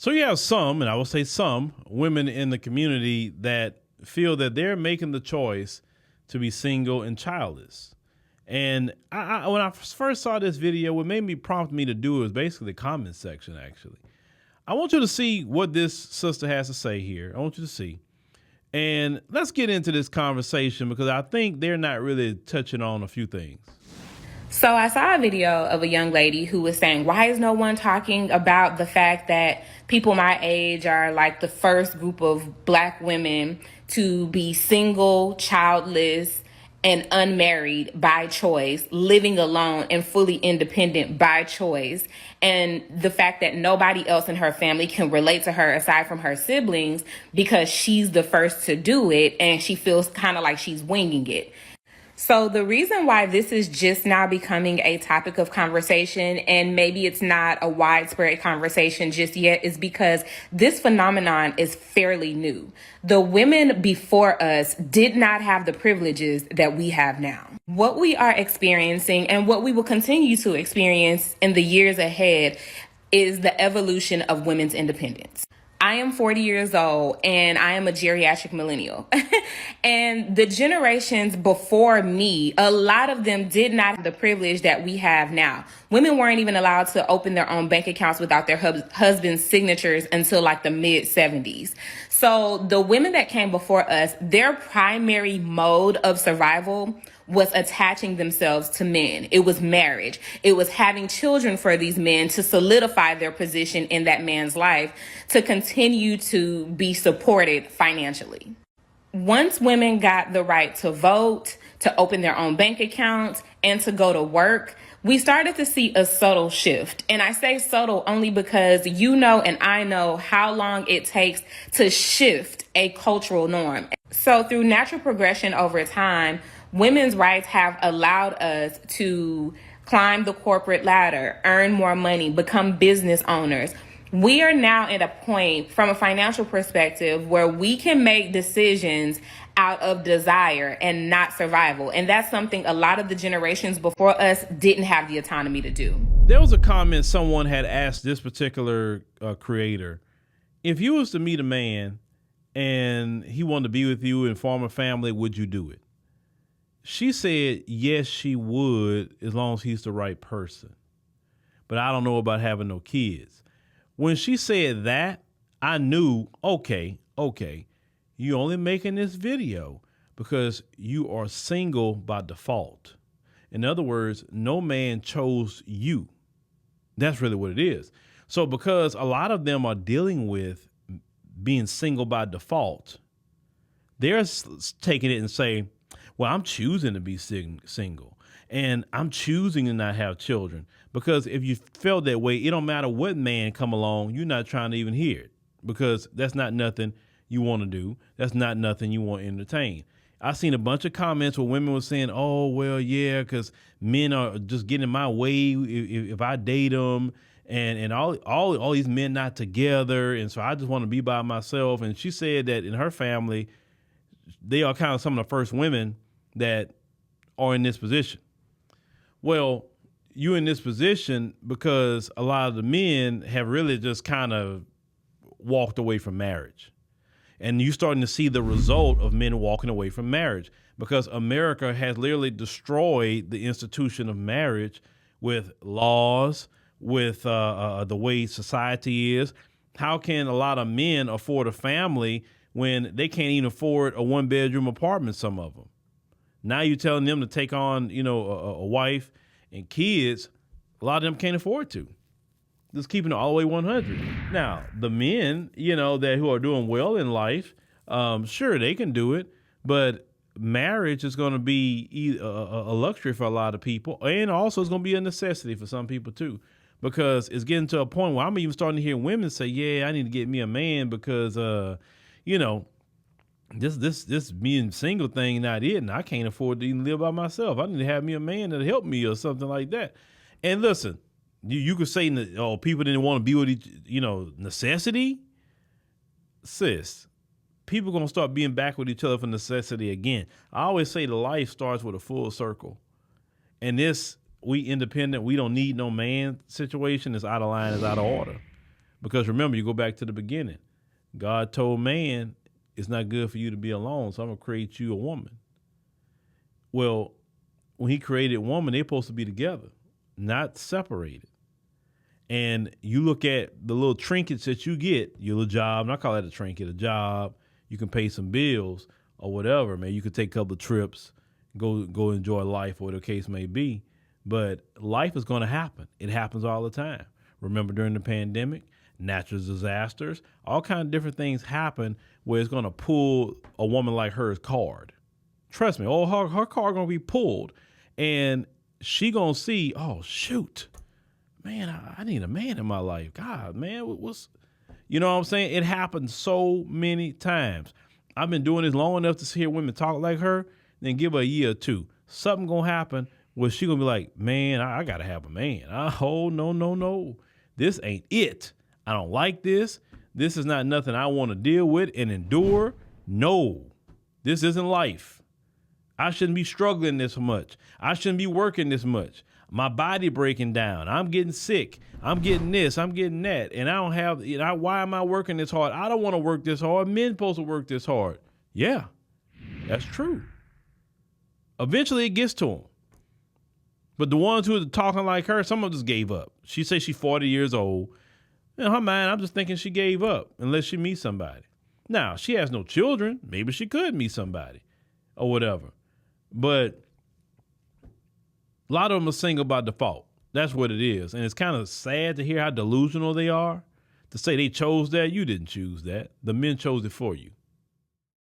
So you have some, and I will say some, women in the community that feel that they're making the choice to be single and childless. And when I first saw this video, what made me prompt me to do it was basically the comment section, actually. I want you to see what this sister has to say here. I want you to see. And let's get into this conversation because I think they're not really touching on a few things. So I saw a video of a young lady who was saying, why is no one talking about the fact that people my age are like the first group of Black women to be single, childless, and unmarried by choice, living alone and fully independent by choice. And the fact that nobody else in her family can relate to her aside from her siblings because she's the first to do it and she feels kind of like she's winging it. So the reason why this is just now becoming a topic of conversation, and maybe it's not a widespread conversation just yet, is because this phenomenon is fairly new. The women before us did not have the privileges that we have now. What we are experiencing and what we will continue to experience in the years ahead is the evolution of women's independence. I am 40 years old and I am a geriatric millennial. And the generations before me, a lot of them did not have the privilege that we have now. Women weren't even allowed to open their own bank accounts without their husband's signatures until like the mid 70s. So the women that came before us, their primary mode of survival was attaching themselves to men. It was marriage. It was having children for these men to solidify their position in that man's life, to continue to be supported financially. Once women got the right to vote, to open their own bank accounts, and to go to work, we started to see a subtle shift. And I say subtle only because you know and I know how long it takes to shift a cultural norm. So through natural progression over time, women's rights have allowed us to climb the corporate ladder, earn more money, become business owners. We are now at a point from a financial perspective where we can make decisions out of desire and not survival. And that's something a lot of the generations before us didn't have the autonomy to do. There was a comment someone had asked this particular creator, if you was to meet a man and he wanted to be with you and form a family, would you do it? She said, yes, she would, as long as he's the right person. But I don't know about having no kids. When she said that, I knew, okay, you only making this video because you are single by default. In other words, no man chose you. That's really what it is. So because a lot of them are dealing with being single by default, they're taking it and say, well, I'm choosing to be single and I'm choosing to not have children, because if you felt that way, it don't matter what man come along, you're not trying to even hear it, because that's not nothing you want to do. That's not nothing you want to entertain. I seen a bunch of comments where women were saying, oh, well, yeah, because men are just getting in my way if I date them, and all these men not together, and so I just want to be by myself. And she said that in her family, they are kind of some of the first women that are in this position. Well, you're in this position because a lot of the men have really just kind of walked away from marriage. And you're starting to see the result of men walking away from marriage, because America has literally destroyed the institution of marriage with laws, with the way society is. How can a lot of men afford a family when they can't even afford a one-bedroom apartment, some of them? Now you're telling them to take on, a wife and kids. A lot of them can't afford to. Just keeping it all the way 100. Now, the men, that who are doing well in life, sure, they can do it, but marriage is going to be a luxury for a lot of people, and also it's going to be a necessity for some people too, because it's getting to a point where I'm even starting to hear women say, yeah, I need to get me a man because, this being single thing not it, and I can't afford to even live by myself. I need to have me a man that'll help me or something like that. And listen, you could say, oh, people didn't want to be with each, necessity. Sis, people going to start being back with each other for necessity again. I always say the life starts with a full circle. And this, we independent, we don't need no man situation is out of line, is out of order. Because remember, you go back to the beginning. God told man it's not good for you to be alone, so I'm going to create you a woman. Well, when he created woman, they're supposed to be together, not separated. And you look at the little trinkets that you get, your little job, and I call that a trinket, a job. You can pay some bills or whatever, man. You could take a couple of trips, go enjoy life, or whatever the case may be. But life is going to happen. It happens all the time. Remember during the pandemic, natural disasters, all kinds of different things happen where it's going to pull a woman like her's card. Trust me, her card going to be pulled. And she going to see, oh, shoot. Man, I need a man in my life. God, man, what's, you know what I'm saying? It happens so many times. I've been doing this long enough to hear women talk like her, then give her a year or two. Something gonna happen where she gonna be like, man, I gotta have a man. Oh, no. This ain't it. I don't like this. This is not nothing I want to deal with and endure. No, this isn't life. I shouldn't be struggling this much. I shouldn't be working this much. My body breaking down. I'm getting sick. I'm getting this. I'm getting that. And I don't have, why am I working this hard? I don't want to work this hard. Men supposed to work this hard. Yeah, that's true. Eventually it gets to them. But the ones who are talking like her, some of them just gave up. She says she's 40 years old. In her mind, I'm just thinking she gave up unless she meets somebody. Now, she has no children. Maybe she could meet somebody or whatever. But a lot of them are single by default. That's what it is. And it's kind of sad to hear how delusional they are. To say they chose that, you didn't choose that. The men chose it for you.